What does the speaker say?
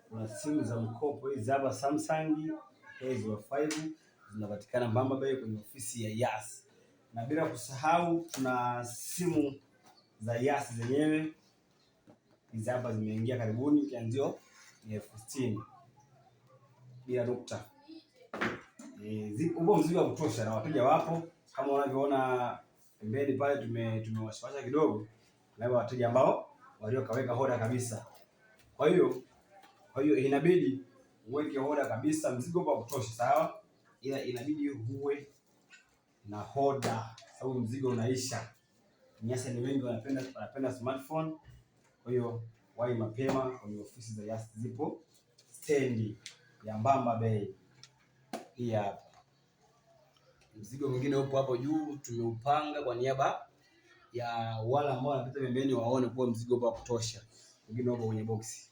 kuna simu za mkopo hizi hapa Samsung A05 zinapatikana Mbamba Bay kwenye ofisi ya Yas. Na bila kusahau kuna simu za Yas zenyewe hizi hapa zimeingia karibuni, kianzio ni 60,000 bila nukta. Upo mzigo wa kutosha na wateja wapo kama unavyoona pembeni pale, tumewashawasha kidogo na wateja ambao waliokaweka hoda kabisa. Kwa hiyo inabidi uweke hoda kabisa, mzigo upo wa kutosha sawa, ila inabidi uwe na hoda sababu mzigo unaisha. Nyasa ni wengi wanapenda smartphone, kwa hiyo wahi mapema kwenye ofisi za Yas, zipo stendi ya Mbamba Bay. Hii hapa mzigo mwingine upo hapo juu, tumeupanga kwa niaba ya wale ambao wanapita pembeni waone kuwa mzigo upo wa kutosha. Mwingine upo kwenye boksi.